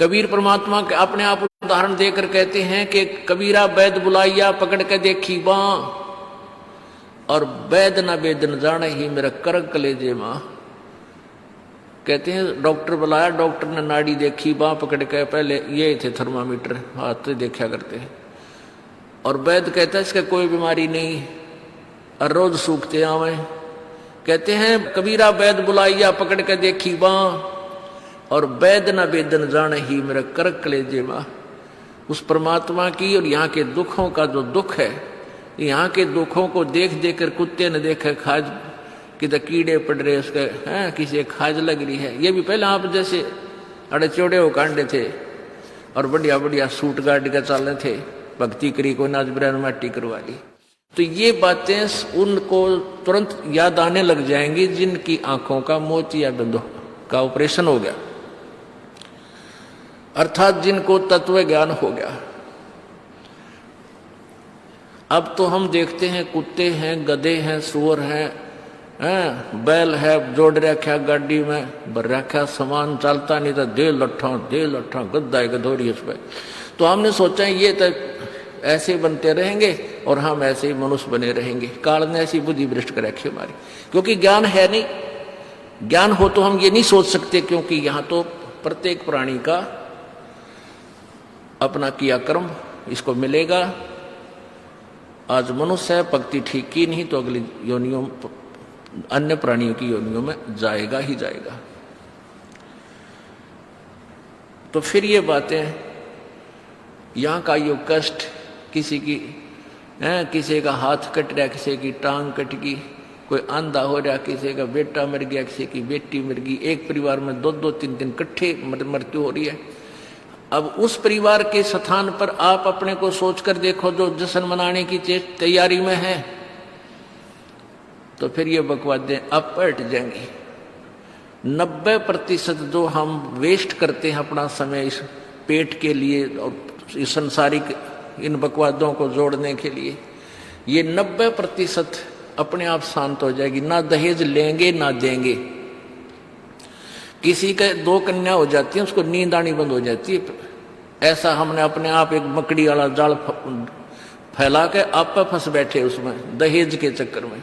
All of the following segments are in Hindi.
कबीर परमात्मा के अपने आप उदाहरण देकर कहते हैं कि कबीरा वैद बुलाइया पकड़ के देखी बाँ, और वैद न वेद न जाने ही मेरा करक कलेजे माँ। कहते हैं डॉक्टर बुलाया, डॉक्टर ने नाड़ी देखी, बाँ पकड़ के, पहले ये थे थर्मामीटर हाथ से देखा करते हैं, और वैद कहता है इसका कोई बीमारी नहीं, और रोज सूखते आवे। कहते हैं कबीरा वैद बुलाइया पकड़ के देखी बाँ, और वैद न वेद न जाने ही मेरा करक कलेजे माँ। उस परमात्मा की और यहाँ के दुखों का जो दुख है, यहाँ के दुखों को देख देख कर कुत्ते ने देखे खाज किधर कीड़े पड़ रहे उसके हैं, किसी खाज लग रही है। ये भी पहले आप जैसे अड़े चौड़े हो कांडे थे और बढ़िया बढ़िया सूट गाड़ के चाले थे, भक्ति करी कोई नाच ब्रैन माटी करवा ली। तो ये बातें उनको तुरंत याद आने लग जाएंगी जिनकी आंखों का मोतियाबिंद का ऑपरेशन हो गया, अर्थात जिनको तत्व ज्ञान हो गया। अब तो हम देखते हैं कुत्ते हैं, गधे हैं, सुअर हैं, बैल है, जोड़ रखा गाड़ी में, भर रखा सामान, चलता नहीं था, दे लट्ठा गद्दा है गधोरी उस पर। तो हमने सोचा ये तो ऐसे बनते रहेंगे और हम ऐसे ही मनुष्य बने रहेंगे। काल ने ऐसी बुद्धि भ्रष्ट कर रखी हमारी, क्योंकि ज्ञान है नहीं। ज्ञान हो तो हम ये नहीं सोच सकते, क्योंकि यहाँ तो प्रत्येक प्राणी का अपना किया कर्म इसको मिलेगा। आज मनुष्य है, भक्ति ठीक की नहीं तो अगली योनियों अन्य प्राणियों की योनियों में जाएगा ही जाएगा। तो फिर ये बातें, यहाँ का यो कष्ट, किसी की किसी का हाथ कट रहा, किसी की टांग कट गई, कोई अंधा हो रहा, किसी का बेटा मर गया, किसी की बेटी मर गई, एक परिवार में दो दो तीन दिन इकट्ठे मृत्यु हो रही है। अब उस परिवार के स्थान पर आप अपने को सोचकर देखो जो जश्न मनाने की तैयारी में है, तो फिर ये बकवादें अब पलट जाएंगी। 90% जो हम वेस्ट करते हैं अपना समय इस पेट के लिए और इस संसारिक इन बकवादों को जोड़ने के लिए, ये 90% अपने आप शांत हो जाएगी। ना दहेज लेंगे ना देंगे। किसी के 2 कन्या हो जाती है, उसको नींद आनी बंद हो जाती है। ऐसा हमने अपने आप एक मकड़ी वाला जाल फैला के आप फंस बैठे उसमें दहेज के चक्कर में,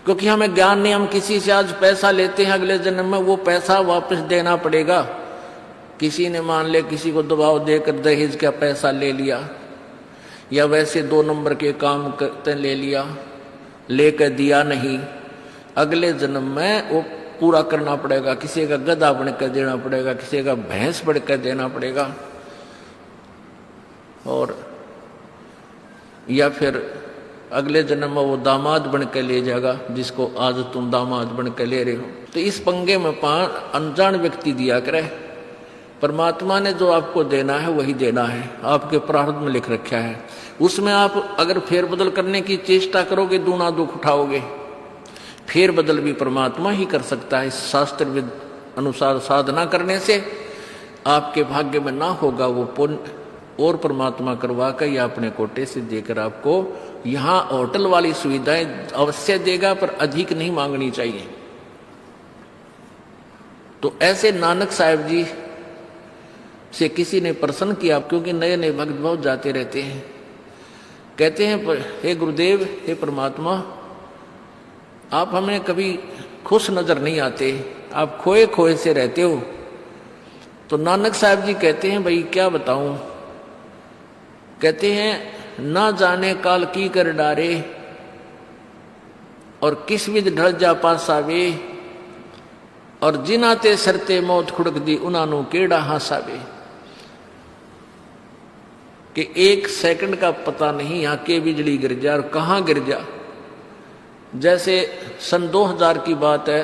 क्योंकि हमें ज्ञान नहीं। हम किसी से आज पैसा लेते हैं, अगले जन्म में वो पैसा वापस देना पड़ेगा। किसी ने मान ले किसी को दबाव देकर दहेज का पैसा ले लिया, या वैसे 2 नंबर के काम करते ले लिया, लेकर दिया नहीं, अगले जन्म में वो पूरा करना पड़ेगा। किसी का गधा बनकर देना पड़ेगा, किसी का भैंस बनकर देना पड़ेगा, और या फिर अगले जन्म में वो दामाद बन के ले जाएगा जिसको आज तुम दामाद बन के ले रहे हो। तो इस पंगे में अनजान व्यक्ति दिया करे। परमात्मा ने जो आपको देना है वही देना है, आपके प्रारब्ध में लिख रखा है। उसमें आप अगर फेरबदल करने की चेष्टा करोगे दूना दुख उठाओगे। फेरबदल भी परमात्मा ही कर सकता है। शास्त्र विद अनुसार साधना करने से आपके भाग्य में ना होगा वो पुण्य, और परमात्मा करवा कर या अपने कोटे से देकर आपको यहाँ होटल वाली सुविधाएं अवश्य देगा, पर अधिक नहीं मांगनी चाहिए। तो ऐसे नानक साहब जी से किसी ने प्रश्न किया, क्योंकि नए नए भक्त बहुत जाते रहते हैं। कहते हैं हे गुरुदेव, हे परमात्मा, आप हमें कभी खुश नजर नहीं आते, आप खोए खोए से रहते हो। तो नानक साहब जी कहते हैं भाई क्या बताऊं। कहते हैं ना जाने काल की कर डारे, और किस विध ढल जा पासावे, और जिनाते सरते मौत खुड़क दी उनानू केड़ा हासावे। कि 1 सेकंड का पता नहीं यहाँ के बिजली गिर जा और कहाँ गिर जा। जैसे सन 2000 की बात है,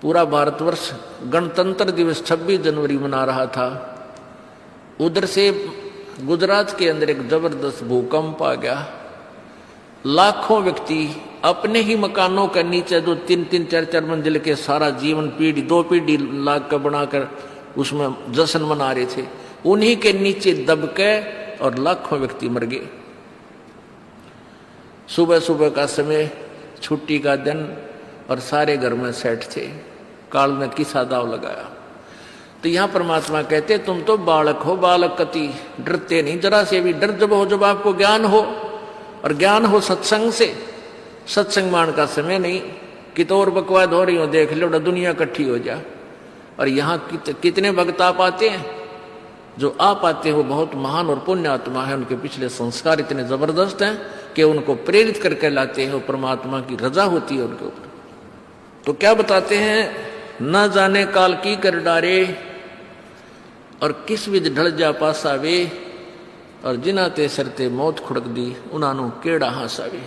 पूरा भारतवर्ष गणतंत्र दिवस 26 जनवरी मना रहा था। उधर से गुजरात के अंदर एक जबरदस्त भूकंप आ गया। लाखों व्यक्ति अपने ही मकानों के नीचे, जो 3-3, 4-4 मंजिल के सारा जीवन पीढ़ी 2 पीढ़ी लाग कर बनाकर उसमें जश्न मना रहे थे, उन्हीं के नीचे दबके और लाखों व्यक्ति मर गए। सुबह सुबह का समय, छुट्टी का दिन, और सारे घर में सेट थे। काल ने किसा दाव लगाया। तो यहाँ परमात्मा कहते तुम तो बालक हो, बालक कति डरते नहीं जरा से भी। डर जब हो जब आपको ज्ञान हो, और ज्ञान हो सत्संग से। सत्संग मान का समय नहीं कि तो और बकवाद हो रही हो, देख लो दुनिया इकट्ठी हो जा। और यहाँ कितने भक्त आ पाते हैं, जो आ पाते हैं वो बहुत महान और पुण्य आत्मा है। उनके पिछले संस्कार इतने जबरदस्त हैं कि उनको प्रेरित करके लाते हैं, वो परमात्मा की रजा होती है उनके ऊपर। तो क्या बताते हैं, न जाने काल की कर डारे और किस विध ढल जा पासावे, और जिना ते सरते मौत खुड़क दी उन्होंने केड़ा हासावे।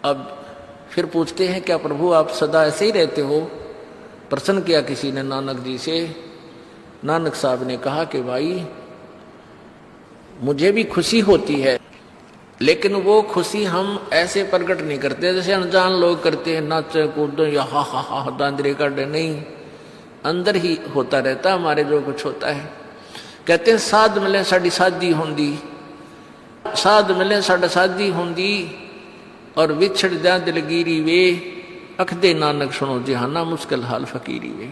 अब फिर पूछते हैं क्या प्रभु आप सदा ऐसे ही रहते हो? प्रश्न किया किसी ने नानक जी से। नानक साहब ने कहा कि भाई मुझे भी खुशी होती है, लेकिन वो खुशी हम ऐसे प्रकट नहीं करते जैसे अनजान लोग करते हैं, नाचे कूदो या हा हा हा दांदरे काटे। नहीं, अंदर ही होता रहता हमारे जो कुछ होता है। कहते हैं साध मिले साड़ी शादी होंदी, साध मिले साड़ा शादी होंदी, और विछड़ जा दिलगिरी वे, अखदे नानक सुनो जहाना मुश्किल हाल फकीरी वे।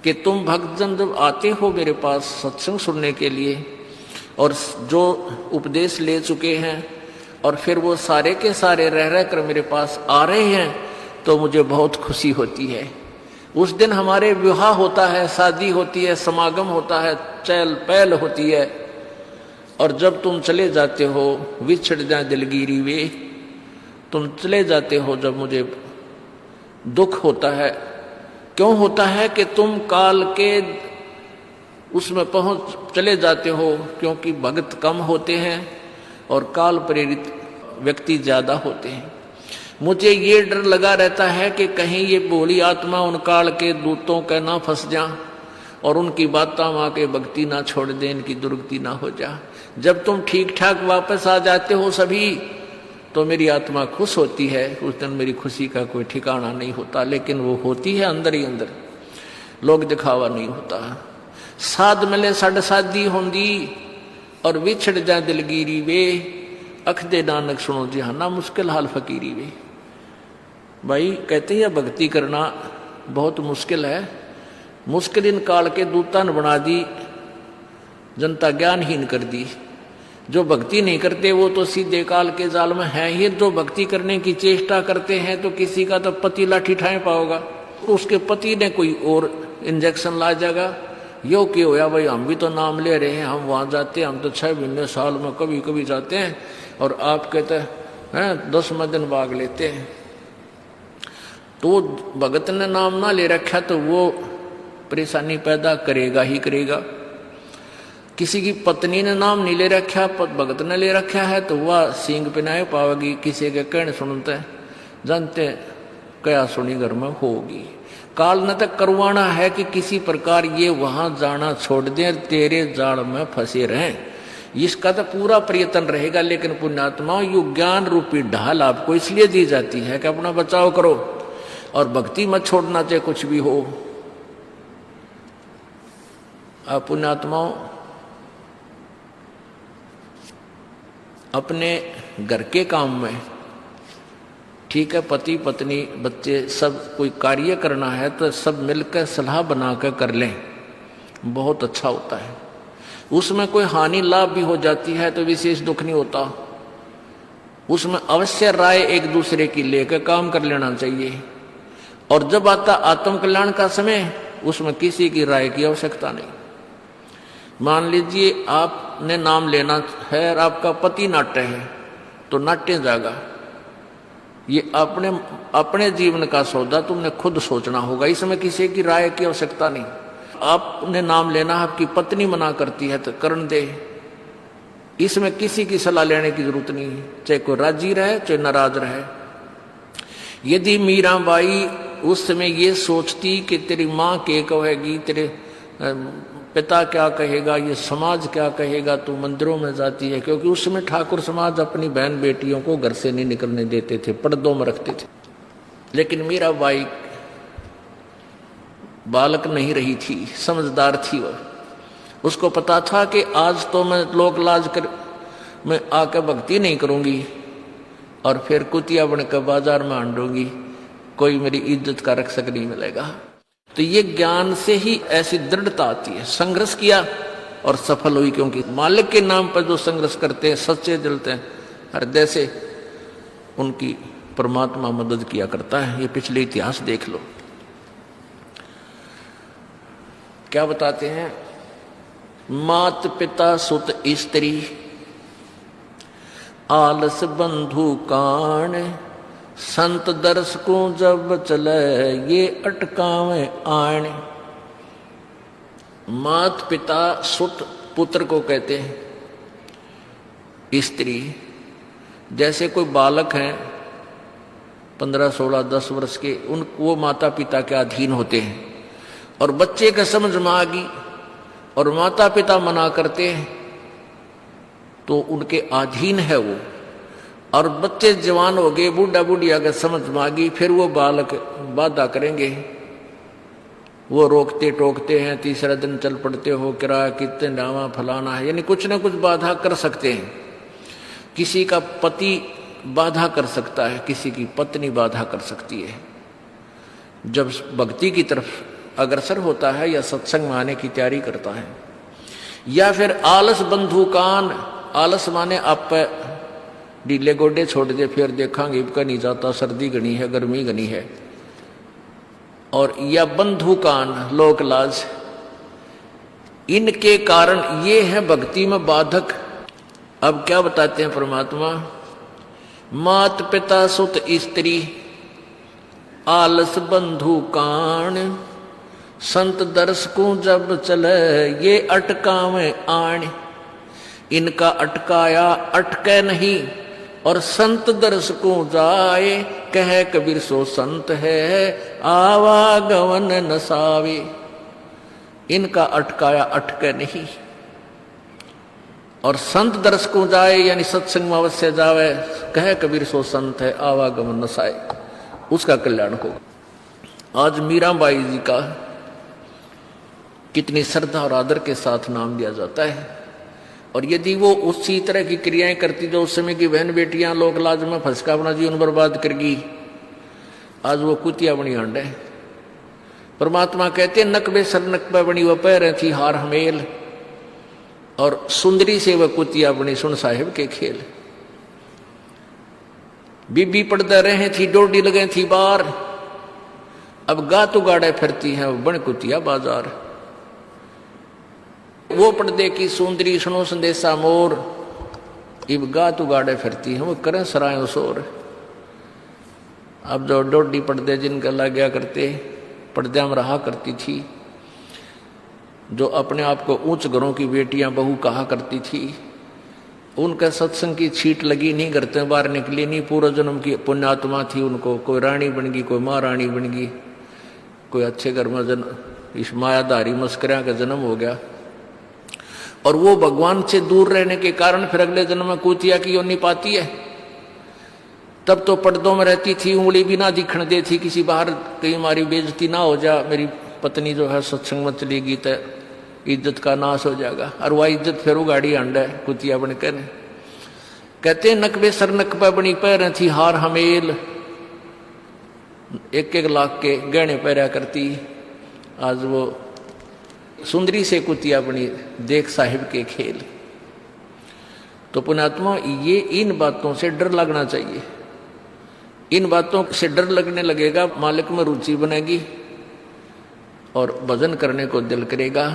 कि तुम भक्तजन जब आते हो मेरे पास सत्संग सुनने के लिए, और जो उपदेश ले चुके हैं, और फिर वो सारे के सारे रह रह कर मेरे पास आ रहे हैं, तो मुझे बहुत खुशी होती है। उस दिन हमारे विवाह होता है, शादी होती है, समागम होता है, चहल पहल होती है। और जब तुम चले जाते हो, विछड़ जाए दिलगिरी वे, तुम चले जाते हो जब मुझे दुख होता है। क्यों होता है कि तुम काल के उसमें पहुंच चले जाते हो, क्योंकि भक्त कम होते हैं और काल प्रेरित व्यक्ति ज्यादा होते हैं। मुझे ये डर लगा रहता है कि कहीं ये भोली आत्मा उन काल के दूतों का ना फंस जा और उनकी बातों माँ के भक्ति ना छोड़ दे, इनकी दुर्गति ना हो जा। जब तुम ठीक ठाक वापस आ जाते हो सभी, तो मेरी आत्मा खुश होती है। उस दिन मेरी खुशी का कोई ठिकाना नहीं होता, लेकिन वो होती है अंदर ही अंदर, लोग दिखावा नहीं होता। साध मिले साड़ शादी होंदी, और विछड़ जा दिलगिरी वे, अखदे नानक सुनो जहाना मुश्किल हाल फकीरी वे। भाई कहते हैं भक्ति करना बहुत मुश्किल है। मुश्किल इन काल के दूता ने बना दी, जनता ज्ञानहीन कर दी। जो भक्ति नहीं करते वो तो सीधे काल के जाल में है ही। जो भक्ति करने की चेष्टा करते हैं तो किसी का तो पति लाठी ठाए पाओगा, उसके पति ने कोई और इंजेक्शन ला जाएगा। यो क्यों होया भाई, हम भी तो नाम ले रहे हैं, हम वहां जाते हैं, हम तो 6 महीने साल में कभी कभी जाते हैं, और आप कहते हैं 10वें दिन भाग लेते हैं। तो भगत ने नाम ना ले रखा तो वो परेशानी पैदा करेगा ही करेगा। किसी की पत्नी ने नाम नहीं ले रखा, भगत ने ले रखा है, तो वह सींग पिनाए पावेगी। किसी के कहने सुनते जानते क्या सुनी घर में होगी। काल ने तक करवाना है कि किसी प्रकार ये वहां जाना छोड़ दें, तेरे जाल में फंसे रहें। इसका तो पूरा प्रयत्न रहेगा। लेकिन पुण्यात्मा यु ज्ञान रूपी ढाल आपको इसलिए दी जाती है कि अपना बचाव करो और भक्ति मत छोड़ना, चाहे कुछ भी हो। आप पुण्यात्माओं अपने घर के काम में, ठीक है, पति पत्नी बच्चे सब कोई कार्य करना है तो सब मिलकर सलाह बनाकर कर लें, बहुत अच्छा होता है। उसमें कोई हानि लाभ भी हो जाती है तो विशेष दुख नहीं होता। उसमें अवश्य राय एक दूसरे की लेकर काम कर लेना चाहिए। और जब आता आत्म कल्याण का समय, उसमें किसी की राय की आवश्यकता नहीं। मान लीजिए आपने नाम लेना है और आपका पति नाट्य है, तो नाट्य जाएगा। ये अपने जीवन का सौदा तुमने खुद सोचना होगा, इसमें किसी की राय की आवश्यकता नहीं। आपने नाम लेना, आपकी पत्नी मना करती है तो करन दे, इसमें किसी की सलाह लेने की जरूरत नहीं, चाहे कोई राजी रहे चाहे नाराज रहे। यदि मीराबाई उस समय ये सोचती कि तेरी माँ क्या कहेगी, तेरे पिता क्या कहेगा, ये समाज क्या कहेगा, तू मंदिरों में जाती है, क्योंकि उस समय ठाकुर समाज अपनी बहन बेटियों को घर से नहीं निकलने देते थे, पर्दों में रखते थे। लेकिन मीराबाई बालक नहीं रही थी, समझदार थी वह। उसको पता था कि आज तो मैं लोक लाज कर मैं आकर भक्ति नहीं करूंगी और फिर कुतिया बनकर बाजार में हांडूंगी, कोई मेरी इज्जत का रक्षक नहीं मिलेगा। तो ये ज्ञान से ही ऐसी दृढ़ता आती है। संघर्ष किया और सफल हुई, क्योंकि मालिक के नाम पर जो संघर्ष करते हैं, सच्चे जलते हैं हृदय से, उनकी परमात्मा मदद किया करता है। ये पिछले इतिहास देख लो। क्या बताते हैं? मात पिता सुत स्त्री आलस बंधु कान, संत दर्श को जब चले ये अटकावे आण। मात पिता सुत पुत्र को कहते हैं। स्त्री, जैसे कोई बालक हैं 15, 16, 10 वर्ष के, वो माता पिता के अधीन होते हैं। और बच्चे का समझ में आ गई और माता पिता मना करते हैं तो उनके अधीन है वो। और बच्चे जवान हो गए, बूढ़ा बुढ़िया का समझ में आ गई, फिर वो बालक बाधा करेंगे, वो रोकते टोकते हैं। तीसरा दिन चल पड़ते हो, किराया कितने डावा फलाना है, यानी कुछ ना कुछ बाधा कर सकते हैं। किसी का पति बाधा कर सकता है, किसी की पत्नी बाधा कर सकती है। जब भक्ति की तरफ अग्रसर होता है या सत्संग में आने की तैयारी करता है। या फिर आलस बंधु कान, आलस माने आप ढीले गोडे छोड़ दे, फिर देखांगे इबका नहीं जाता, सर्दी घनी है, गर्मी घनी है। और या बंधु कान, लोक लाज, इनके कारण ये है भक्ति में बाधक। अब क्या बताते हैं परमात्मा? मात पिता सुत स्त्री आलस बंधु कान, संत दर्श को जब चले ये अटकावे आण। इनका अटकाया अटके नहीं, और संत दर्श को जाए कह कबीर सो संत है आवागमन नसावे। इनका अटकाया अटके नहीं, और संत दर्श को जाए यानी सत्संग में अवश्य जावे, कह कबीर सो संत है आवागमन नसाए, उसका कल्याण होगा। आज मीराबाई जी का कितनी श्रद्धा और आदर के साथ नाम दिया जाता है। और यदि वो उसी तरह की क्रियाएं करती जो उस समय की बहन बेटियां लोक लाज में फंसका अपना जीवन बर्बाद करगी, आज वो कुतिया बनी हांडे। परमात्मा कहते नकबे सर नकबे बनी वह पैर थी हार हमेल, और सुंदरी से वह कुतिया बनी सुन साहिब के खेल। बीबी पड़ते रहे थी डोडी लगे थी बार, अब गातु गाड़े फिरती है बन कुतिया बाजार। वो पर्दे की सुंदरी सुनो संदेशा मोर, इब गातु गाड़े फिरती है वो करें सराय शोर। अब जो डोडी पर्दे जिनका लग गया करते, पर्दे में रहा करती थी, जो अपने आप को ऊंच घरों की बेटियां बहू कहा करती थी, उनका सत्संग की छीट लगी नहीं, घर से बाहर निकली नहीं। पूर्व जन्म की पुण्यात्मा थी, उनको कोई रानी बन गई, कोई महारानी बन गई, कोई अच्छे घर में जन्म, इस मायाधारी मस्करिया का जन्म हो गया। और वो भगवान से दूर रहने के कारण फिर अगले जन्म में कुतिया की योनि पाती है। तब तो पर्दों में रहती थी, उंगली भी ना दिखने दे थी, किसी बाहर कहीं हमारी बेइज्जती ना हो जा, मेरी पत्नी जो है सत्संग में चलेगी तो इज्जत का नाश हो जाएगा। और वह इज्जत फिर उगाड़ी अंडा है कुतिया बनकर। कहते नकबे सर नकबा बनी पैर थी हार हमेल, 1-1 लाख के गहने पहरा करती, आज वो सुंदरी से कुतिया बनी देख साहिब के खेल। तो पुण्यात्मा ये इन बातों से डर लगना चाहिए। इन बातों से डर लगने लगेगा, मालिक में रुचि बनेगी और भजन करने को दिल करेगा।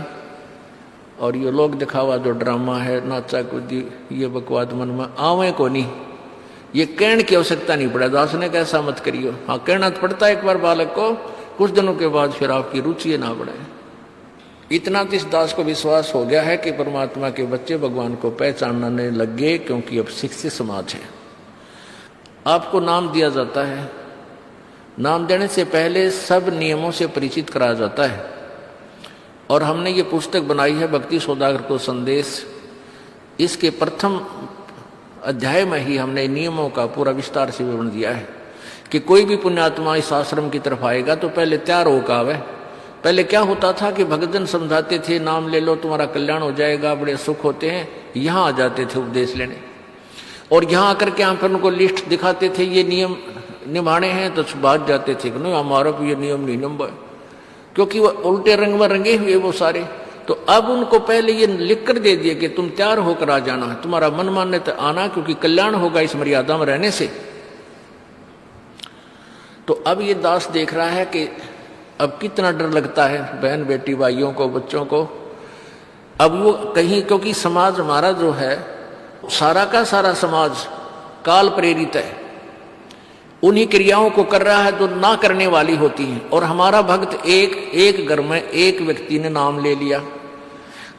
और ये लोग दिखावा जो ड्रामा है, नाचा कूदी, ये बकवाद मन में आवे को नहीं। ये कहने की आवश्यकता नहीं पड़ा, दास ने कैसा मत करियो। हाँ कहना तो पड़ता है एक बार बालक को, कुछ दिनों के बाद फिर आपकी रुचि ना बढ़े। इतना तो इस दास को विश्वास हो गया है कि परमात्मा के बच्चे भगवान को पहचानने लग गए, क्योंकि अब शिक्षित समाज है। आपको नाम दिया जाता है, नाम देने से पहले सब नियमों से परिचित कराया जाता है। और हमने ये पुस्तक बनाई है भक्ति सौदागर को संदेश। इसके प्रथम अध्याय में ही हमने नियमों का पूरा विस्तार से विवरण दिया है कि कोई भी पुण्यात्मा इस आश्रम की तरफ आएगा तो पहले तैयार होकर आवे। पहले क्या होता था कि भक्तजन समझाते थे नाम ले लो तुम्हारा कल्याण हो जाएगा, बड़े सुख होते हैं, यहाँ आ जाते थे उपदेश लेने। और यहाँ आकर के हम फिर उनको लिस्ट दिखाते थे, ये नियम निभाने हैं, तो भाग जाते थे कि नहीं हमारा भी ये नियम नहीं नंबर। क्योंकि वो उल्टे रंग में रंगे हुए वो सारे। तो अब उनको पहले ये लिख कर दे दिए कि तुम तैयार होकर आ जाना, तुम्हारा मन मानने तो आना, क्योंकि कल्याण होगा इस मर्यादा में रहने से। तो अब ये दास देख रहा है कि अब कितना डर लगता है बहन बेटी भाइयों को, बच्चों को। अब वो कहीं, क्योंकि समाज हमारा जो है सारा का सारा समाज काल प्रेरित है, उन्हीं क्रियाओं को कर रहा है जो ना करने वाली होती हैं। और हमारा भक्त एक घर में एक व्यक्ति ने नाम ले लिया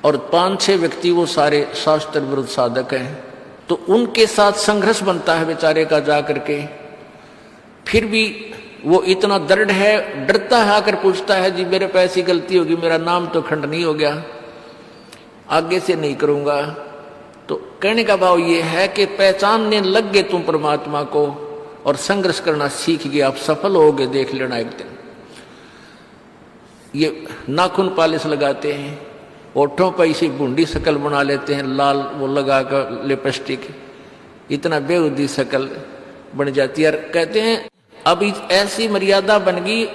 और 5-6 व्यक्ति वो सारे शास्त्र विरुद्ध साधक हैं, तो उनके साथ संघर्ष बनता है बेचारे का जा करके। फिर भी वो इतना दृढ़ है, डरता है, आकर पूछता है जी मेरे पे ऐसी गलती होगी, मेरा नाम तो खंडनीय हो गया, आगे से नहीं करूंगा। तो कहने का भाव ये है कि पहचानने लग गए तुम परमात्मा को और संघर्ष करना सीख गए, आप सफल होगे, देख लेना एक दिन। ये नाखून पालिश लगाते हैं, ओठों पर इसी बूंदी शकल बना लेते हैं, लाल वो लगा कर लिपस्टिक, इतना बेहुदी शकल बन जाती है। कहते हैं अब ऐसी मर्यादा बन गई,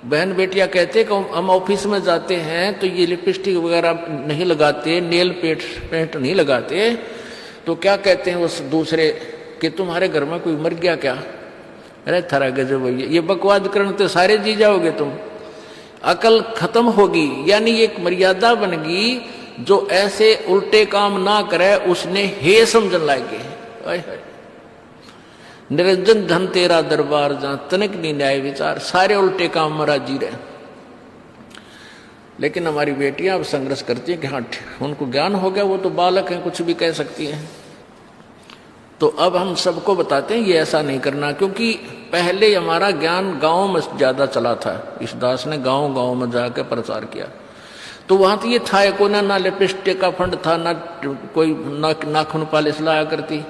बहन बेटियां कहते कि हम ऑफिस में जाते हैं तो ये लिपस्टिक वगैरह नहीं लगाते, नेल पेंट नहीं लगाते, तो क्या कहते हैं उस दूसरे कि तुम्हारे घर में कोई मर गया क्या? अरे थारा गजब भैया, ये बकवाद करने तो सारे जी जाओगे तुम, अकल खत्म होगी। यानी एक मर्यादा बन गई, जो ऐसे उल्टे काम ना करे उसने हे समझन लागे। निरंजन धन तेरा दरबार जहां तनिक नहीं न्याय विचार, सारे उल्टे काम में राजी रहे। लेकिन हमारी बेटियां अब संघर्ष करती हैं कि हाँ उनको ज्ञान हो गया, वो तो बालक हैं, कुछ भी कह सकती हैं। तो अब हम सबको बताते हैं ये ऐसा नहीं करना, क्योंकि पहले हमारा ज्ञान गांव में ज्यादा चला था। इस दास ने गांव गांव में जाकर प्रचार किया, तो वहां तो ये था कोई ना लिपस्टिक का फंड था, ना कोई नाखून पालिश लाया करती,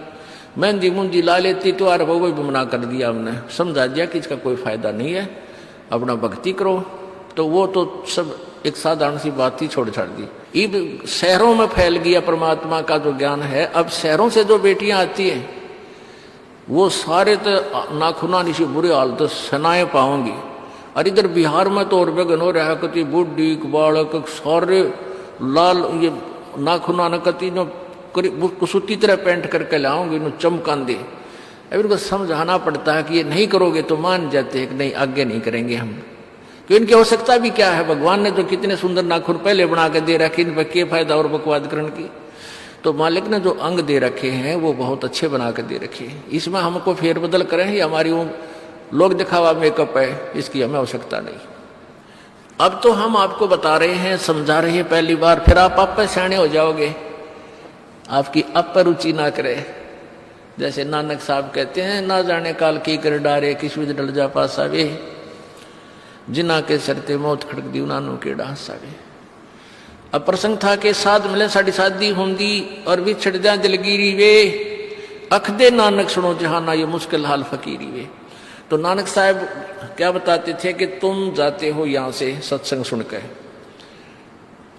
मेहंदी मुंदी ला लेती, तो यार वो भी मना कर दिया हमने, समझा दिया कि इसका कोई फायदा नहीं है, अपना भक्ति करो। तो वो तो सब एक साधारण सी बात ही छोड़ छाड़ दी। अब शहरों में फैल गया परमात्मा का जो ज्ञान है। अब शहरों से जो बेटियां आती हैं वो सारे तो नाखुना निशी बुरे हाल तो सनाए पाओगी। और इधर बिहार में तो और बेगन हो रहा कति बुढ़ी बालक सारे लाल ये नाखुना न कति जो कुसुती तरह पेंट करके लाओगे नो चमकान दे। अब इनको समझाना पड़ता है कि ये नहीं करोगे तो मान जाते हैं कि नहीं आगे नहीं करेंगे हम, कि इनकी आवश्यकता भी क्या है। भगवान ने तो कितने सुंदर नाखून पहले बना के दे रखे, इन पर क्या फायदा और बकवाद करने की। तो मालिक ने जो अंग दे रखे हैं वो बहुत अच्छे बना के दे रखे हैं, इसमें हमको फेरबदल करें, ये हमारी वो लोग दिखावा मेकअप है, इसकी हमें आवश्यकता नहीं। अब तो हम आपको बता रहे हैं, समझा रहे हैं पहली बार, फिर आप पे सियाने हो जाओगे, आपकी अब पर रुचि ना करे। जैसे नानक साहब कहते हैं, ना जाने काल की कर डारे किस विध डल जा पासा वे, जिना के सरते मौत खड़क दी उनानू के डांसा वे। अब प्रसंग था कि साध मिले साड़ी शादी होंगी और विछड़ जा दिलगिरी वे, अख दे नानक सुनो जहाना ये मुश्किल हाल फकीरी वे। तो नानक साहब क्या बताते थे कि तुम जाते हो यहाँ से सत्संग सुनकर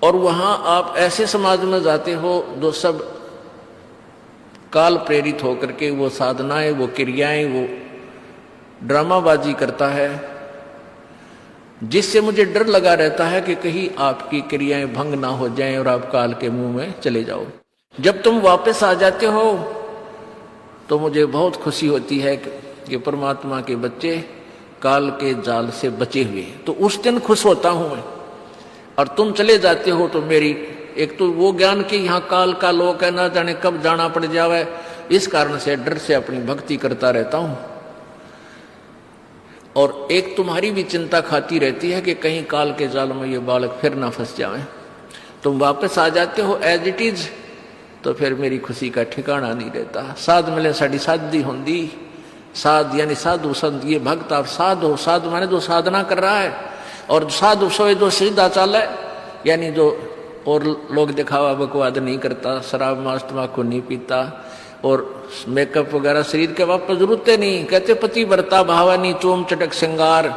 और वहां आप ऐसे समाज में जाते हो जो सब काल प्रेरित होकर के वो साधनाएं, वो क्रियाएं, वो ड्रामाबाजी करता है, जिससे मुझे डर लगा रहता है कि कहीं आपकी क्रियाएं भंग ना हो जाएं और आप काल के मुंह में चले जाओ। जब तुम वापस आ जाते हो तो मुझे बहुत खुशी होती है कि परमात्मा के बच्चे काल के जाल से बचे हुए, तो उस दिन खुश होता हूं मैं। और तुम चले जाते हो तो मेरी एक तो वो ज्ञान कि यहाँ काल का लोक है, ना जाने कब जाना पड़ जावे, इस कारण से डर से अपनी भक्ति करता रहता हूं। और एक तुम्हारी भी चिंता खाती रहती है कि कहीं काल के जाल में ये बालक फिर ना फंस जाए। तुम वापस आ जाते हो एज इट इज, तो फिर मेरी खुशी का ठिकाना नहीं रहता। साध मिले साड़ी साधी होंगी, साध यानी साधु संत, ये भक्त आप साध हो, साध माने जो साधना कर रहा है, और साधु सोए जो सीधा चाल है, यानी जो और लोग दिखावा बकवाद नहीं करता, शराब मांस तंबाकू नहीं पीता और मेकअप वगैरह शरीर के वापस जरूरत नहीं। कहते पति भरता भावानी चोम चटक श्रृंगार,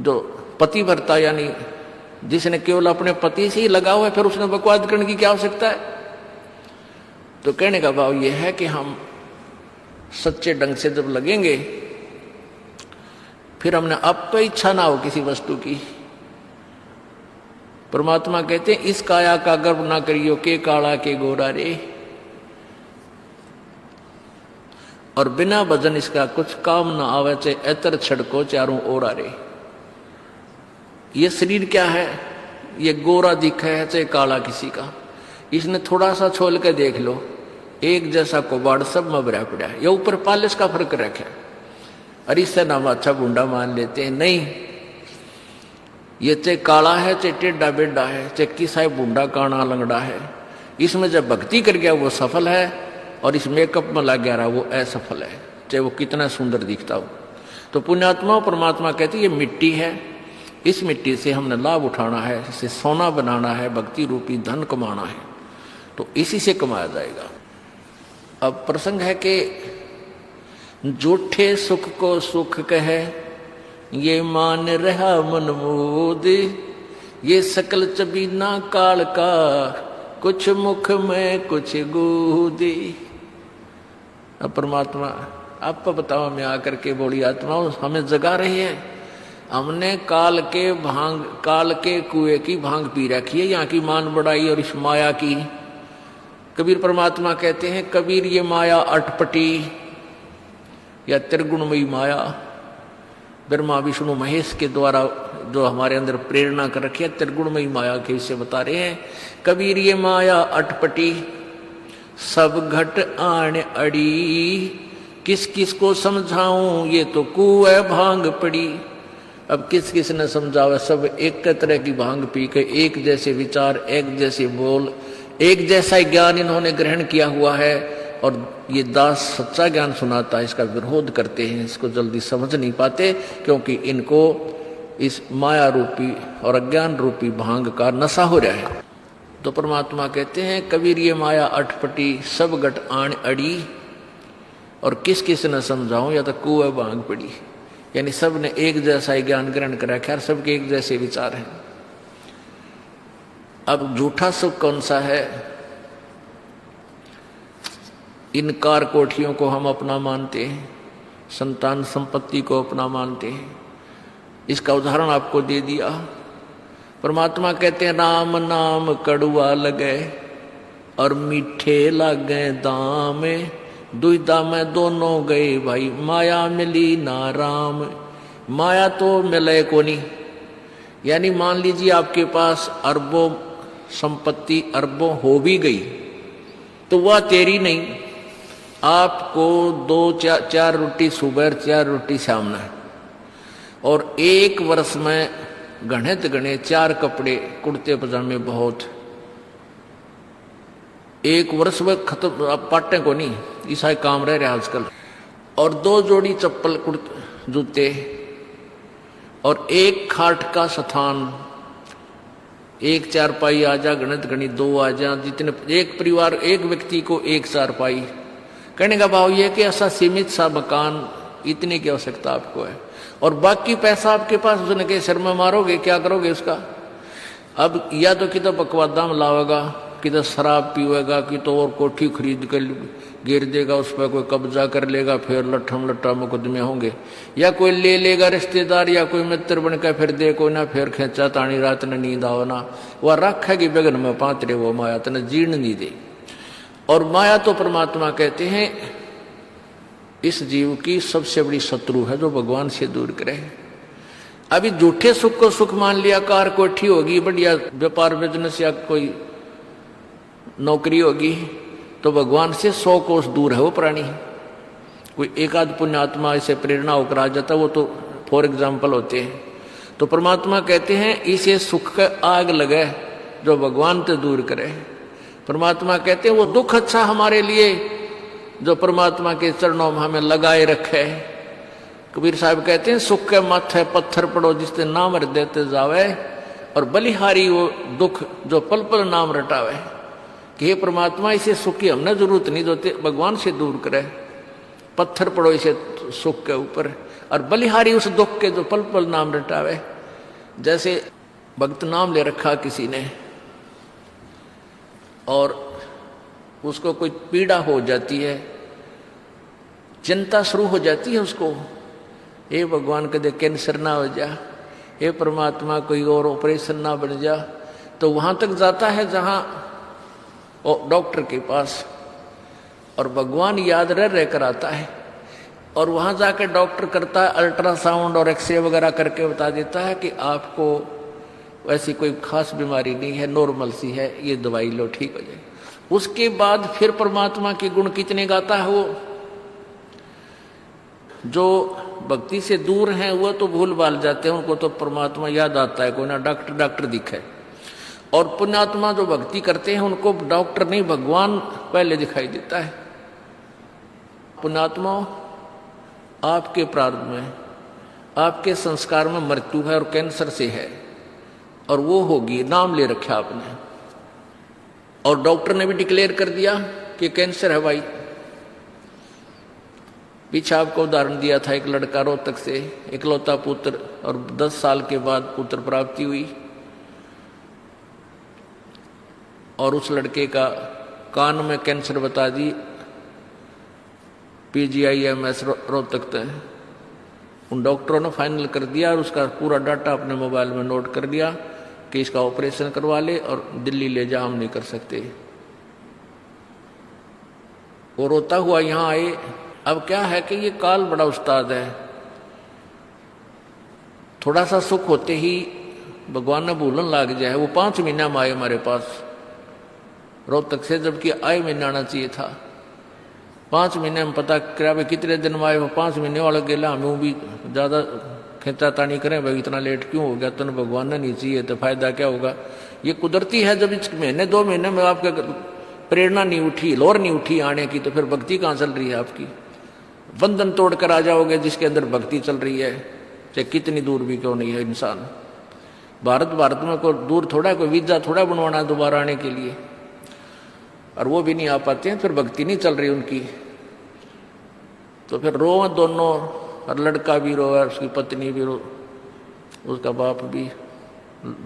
जो पति भरता यानी जिसने केवल अपने पति से ही लगा हुआ है, फिर उसने बकवाद करने की क्या आवश्यकता है। तो कहने का भाव यह है कि हम सच्चे ढंग से जब लगेंगे फिर हमने अब तो इच्छा ना हो किसी वस्तु की। परमात्मा कहते हैं इस काया का गर्व ना करियो के काला के गोरा रे, और बिना भजन इसका कुछ काम ना आवे, चाहे एतर छड़को चारों ओरा रे। ये शरीर क्या है, ये गोरा दिखा है चाहे काला किसी का, इसने थोड़ा सा छोल के देख लो, एक जैसा कोबाड़ सब में भरा पड़ा है। ये ऊपर पालिश का फर्क रखे, और इससे नाम अच्छा बूंडा मान लेते हैं। नहीं, ये चाहे काला है चाहे टेढ़ा बेढ़ा है, चाहे किसा बूंडा काना लंगड़ा है, इसमें जब भक्ति कर गया वो सफल है, और इस मेकअप में लग गया रहा वो असफल है, चाहे वो कितना सुंदर दिखता हो। तो पुण्यात्मा परमात्मा कहती ये मिट्टी है, इस मिट्टी से हमने लाभ उठाना है, इसे सोना बनाना है, भक्ति रूपी धन कमाना है, तो इसी से कमाया जाएगा। अब प्रसंग है कि झूठे सुख को सुख कहे, ये मान रहा मन मोद, ये सकल चबीना काल का, कुछ मुख में कुछ गोदी। अब परमात्मा आप बताओ, मैं आकर के बोली आत्मा हमें जगा रही है, हमने काल के कुएं की भांग पी रखी है, यहाँ की मान बढ़ाई और इस माया की। कबीर परमात्मा कहते हैं कबीर ये माया अटपटी या त्रिगुणमयी माया, ब्रह्मा विष्णु महेश के द्वारा जो हमारे अंदर प्रेरणा कर रखी है, त्रिगुणमयी माया के विषय बता रहे हैं। कबीर ये माया अटपटी सब घट आण अड़ी, किस किस को समझाऊं ये तो कुएं भांग पड़ी। अब किस किस ने समझावा, सब एक तरह की भांग पी के एक जैसे विचार, एक जैसे बोल, एक जैसा ज्ञान इन्होंने ग्रहण किया हुआ है, और ये दास सच्चा ज्ञान सुनाता है, इसका विरोध करते हैं, इसको जल्दी समझ नहीं पाते, क्योंकि इनको इस माया रूपी और अज्ञान रूपी भांग का नशा हो रहा है। तो परमात्मा कहते हैं कबीर ये माया अटपटी सब घट आण अड़ी, और किस किस न समझाऊं या तो कुएं भांग पड़ी, यानी सब ने एक जैसा ही ज्ञान ग्रहण कर रखा है, सबके एक जैसे विचार हैं। अब झूठा सुख कौन सा है, इन कार कोठियों को हम अपना मानते हैं, संतान संपत्ति को अपना मानते हैं। इसका उदाहरण आपको दे दिया। परमात्मा कहते हैं राम नाम कड़ुआ लगे और मीठे लागे दाम, दुविधा में दोनों गए भाई, माया मिली ना राम। माया तो मिले को नहीं, यानी मान लीजिए आपके पास अरबों संपत्ति अरबों हो भी गई, तो वह तेरी नहीं, आपको 2-4 रोटी सुबह 4 रोटी शाम है, और 1 वर्ष में गणित गणे 4 कपड़े कुर्ते पजामे बहुत, 1 वर्ष में खत्म। आप पाटे को नहीं, ऐसा काम रह रहा आजकल, और 2 जोड़ी चप्पल जूते, और 1 खाट का स्थान, 1 चारपाई आ जा, गणित गणित 2 आ जा, जितने एक परिवार एक व्यक्ति को 1 चारपाई। कहने का भाव यह कि ऐसा सीमित सा मकान, इतने की आवश्यकता आपको है, और बाकी पैसा आपके पास, उसने के सिर में मारोगे, क्या करोगे उसका? अब या तो कि तो बकवादा में लावेगा, कि तो शराब पीवेगा, कि तो और कोठी खरीद कर गिर देगा, उस पर कोई कब्जा कर लेगा, फिर लट्ठम लट्ठा मुकदमे होंगे, या कोई ले लेगा रिश्तेदार, या कोई मित्र बन कर फिर देखो ना, फिर खेचा तानी रात ने नींद आओ ना, वह रखेगी बेगन में पात्रे, वो माया तने जीर्ण नहीं दे। और माया तो परमात्मा कहते हैं इस जीव की सबसे बड़ी शत्रु है, जो भगवान से दूर करे। अभी झूठे सुख को सुख मान लिया, कार कोठी होगी, बढ़िया व्यापार बिजनेस या कोई नौकरी होगी, तो भगवान से 100 कोस दूर है वो प्राणी। कोई एक आध पुण्यात्मा इसे प्रेरणा होकर आ जाता, वो तो फॉर एग्जाम्पल होते हैं। तो परमात्मा कहते हैं इसे सुख का आग लगे जो भगवान से दूर करे। परमात्मा कहते हैं वो दुख अच्छा हमारे लिए जो परमात्मा के चरणों में हमें लगाए रखे। कबीर साहब कहते हैं सुख के माथे पत्थर पड़ो जिससे नाम रट देते जावे, और बलिहारी वो दुख जो पल पल नाम रटावे। कि हे परमात्मा इसे सुख की हमने जरूरत नहीं, दोते भगवान से दूर करे, पत्थर पड़ो इसे सुख के ऊपर, और बलिहारी उस दुख के जो पल पल नाम रटावे। जैसे भक्त नाम ले रखा किसी ने और उसको कोई पीड़ा हो जाती है, चिंता शुरू हो जाती है उसको, हे भगवान कदे कैंसर ना हो जा, हे परमात्मा कोई और ऑपरेशन ना बन जा। तो वहां तक जाता है जहां डॉक्टर के पास, और भगवान याद रह कर आता है। और वहां जाकर डॉक्टर करता है अल्ट्रासाउंड और एक्सरे वगैरह करके बता देता है कि आपको ऐसी कोई खास बीमारी नहीं है, नॉर्मल सी है, ये दवाई लो ठीक हो जाए। उसके बाद फिर परमात्मा के गुण कितने गाता है वो। जो भक्ति से दूर हैं वो तो भूल भाल जाते हैं, उनको तो परमात्मा याद आता है, कोई ना डॉक्टर दिखे। और पुण्यात्मा जो भक्ति करते हैं उनको डॉक्टर नहीं भगवान पहले दिखाई देता है। पुण्यात्मा, आपके प्रारब्ध में, आपके संस्कार में मृत्यु है और कैंसर से है, और वो होगी, नाम ले रखा आपने, और डॉक्टर ने भी डिक्लेयर कर दिया कि कैंसर है भाई। पीछे आपको उदाहरण दिया था, एक लड़का रोहतक से, इकलौता पुत्र, और 10 साल के बाद पुत्र प्राप्ति हुई, और उस लड़के का कान में कैंसर बता दी, PGIMS रोहतक तक। उन डॉक्टरों ने फाइनल कर दिया और उसका पूरा डाटा अपने मोबाइल में नोट कर दिया कि इसका ऑपरेशन करवा ले और दिल्ली ले जा, हम नहीं कर सकते। वो रोता हुआ यहाँ आए। अब क्या है कि ये काल बड़ा उस्ताद है, थोड़ा सा सुख होते ही भगवान ने भूलन लाग जाए। वो 5 महीना में आए हमारे पास रोहतक से, जबकि आए महीने आना चाहिए था। 5 महीने में पता करा भाई कितने दिन में आए, वो 5 महीने वाला गेला। हमें भी ज़्यादा खेता तानी करें भाई इतना लेट क्यों हो गया, तो भगवान ने नहीं चाहिए तो फायदा क्या होगा। ये कुदरती है, जब इस महीने 2 महीने में आपका प्रेरणा नहीं उठी, लोर नहीं उठी आने की, तो फिर भक्ति कहाँ चल रही है आपकी। बंधन तोड़ कर आ जाओगे जिसके अंदर भक्ति चल रही है, चाहे कितनी दूर भी क्यों नहीं है इंसान। भारत में कोई दूर थोड़ा, कोई वीजा थोड़ा बनवाना है दोबारा आने के लिए, और वो भी नहीं आ पाते हैं, फिर भक्ति नहीं चल रही उनकी। तो फिर रो दोनों, और लड़का भी रो, उसकी पत्नी भी रो, उसका बाप भी,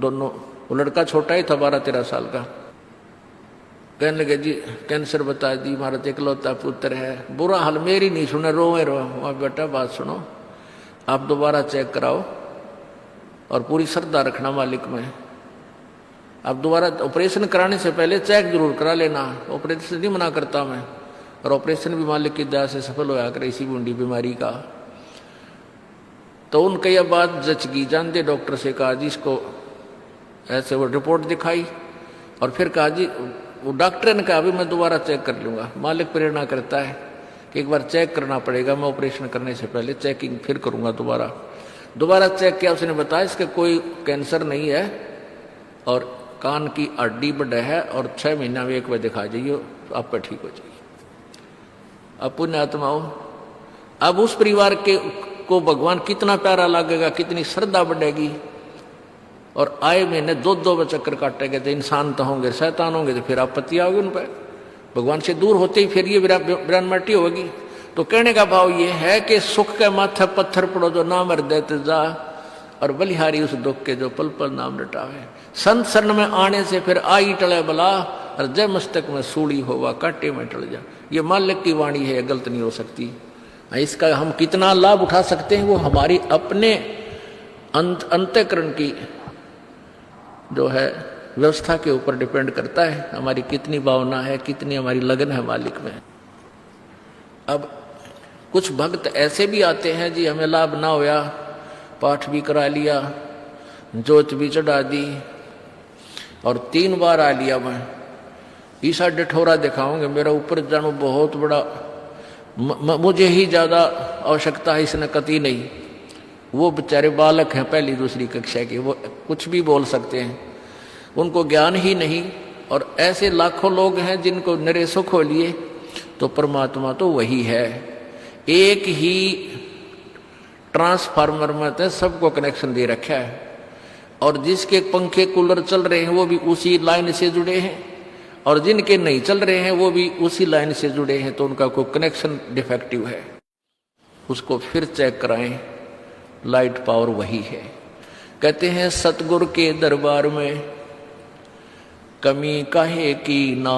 दोनों। वो लड़का छोटा ही था, 12-13 साल का। कहने लगे जी कैंसर बता दी, हमारा तो इकलौता पुत्र है। बुरा हाल मेरी नहीं सुने, रोए रो। वहाँ बेटा बात सुनो, आप दोबारा चेक कराओ और पूरी श्रद्धा रखना मालिक में। आप दोबारा ऑपरेशन कराने से पहले चेक जरूर करा लेना। ऑपरेशन नहीं मना करता मैं, और ऑपरेशन भी मालिक की दया से सफल होया करे इसी बूंदी बीमारी का। तो उनके यह बात जच गई, जानते डॉक्टर से कहा जी इसको ऐसे, वो रिपोर्ट दिखाई, और फिर कहा जी, वो डॉक्टर ने कहा अभी मैं दोबारा चेक कर लूँगा। मालिक प्रेरणा करता है कि एक बार चेक करना पड़ेगा, मैं ऑपरेशन करने से पहले चेकिंग फिर करूँगा। दोबारा चेक किया, उसने बताया इसका कोई कैंसर नहीं है, और कान की हड्डी बढ़ है, और 6 महीना में एक बार दिखा जाइए, आप पर ठीक हो जाइए। अब पुण्यात्माओं, अब उस परिवार के को भगवान कितना प्यारा लगेगा, कितनी श्रद्धा बढ़ेगी। और आए महीने 2 चक्कर काटेंगे, तो इंसान तो होंगे, शैतान होंगे, तो फिर आपत्ति आओगे उन पर। भगवान से दूर होते ही फिर ये विरानमटी होगी। तो कहने का भाव ये है कि सुख के माथे पत्थर पड़ो जो नाम हृदय ते जा, और बलिहारी उस दुख के जो पल पल नाम रटावे। संत शरण में आने से फिर आई टले बला, और जय मस्तक में सूड़ी होवा कांटे में टल जा। ये मालिक की वाणी है, गलत नहीं हो सकती। इसका हम कितना लाभ उठा सकते हैं वो हमारी अपने अंतःकरण की जो है व्यवस्था के ऊपर डिपेंड करता है। हमारी कितनी भावना है, कितनी हमारी लगन है मालिक में। अब कुछ भक्त ऐसे भी आते हैं जी, हमें लाभ ना होया, पाठ भी करा लिया, जोत भी चढ़ा दी, और 3 बार आ लिया मैं, ईसा डिठोरा दिखाऊंगे, मेरा ऊपर जानो बहुत बड़ा, मुझे ही ज़्यादा आवश्यकता है, इसने कती नहीं। वो बेचारे बालक हैं 1ली 2री कक्षा के, वो कुछ भी बोल सकते हैं, उनको ज्ञान ही नहीं। और ऐसे लाखों लोग हैं जिनको निरे सुख हो लिए। तो परमात्मा तो वही है, एक ही ट्रांसफार्मर में तो सबको कनेक्शन दे रखा है, और जिसके पंखे कूलर चल रहे हैं वो भी उसी लाइन से जुड़े हैं, और जिनके नहीं चल रहे हैं वो भी उसी लाइन से जुड़े हैं। तो उनका कोई कनेक्शन डिफेक्टिव है, उसको फिर चेक कराएं, लाइट पावर वही है। कहते हैं सतगुरु के दरबार में कमी काहे की ना,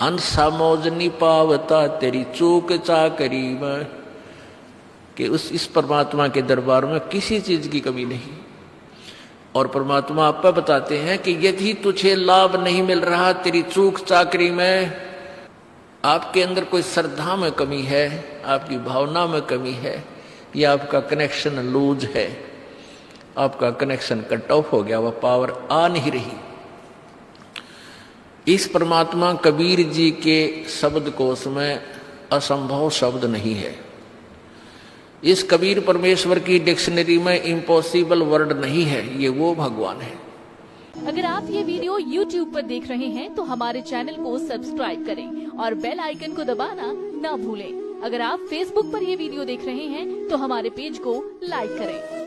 अंसा मौज नहीं पावता तेरी चूक चाकरी में। कि इस परमात्मा के दरबार में किसी चीज की कमी नहीं। और परमात्मा आपको बताते हैं कि यदि तुझे लाभ नहीं मिल रहा तेरी चूक चाकरी में, आपके अंदर कोई श्रद्धा में कमी है, आपकी भावना में कमी है, या आपका कनेक्शन लूज है, आपका कनेक्शन कट ऑफ हो गया, वह पावर आ नहीं रही। इस परमात्मा कबीर जी के शब्द कोश में असंभव शब्द नहीं है। इस कबीर परमेश्वर की डिक्शनरी में इम्पॉसिबल वर्ड नहीं है, ये वो भगवान है। अगर आप ये वीडियो YouTube पर देख रहे हैं तो हमारे चैनल को सब्सक्राइब करें और बेल आइकन को दबाना ना भूलें। अगर आप Facebook पर ये वीडियो देख रहे हैं तो हमारे पेज को लाइक करें।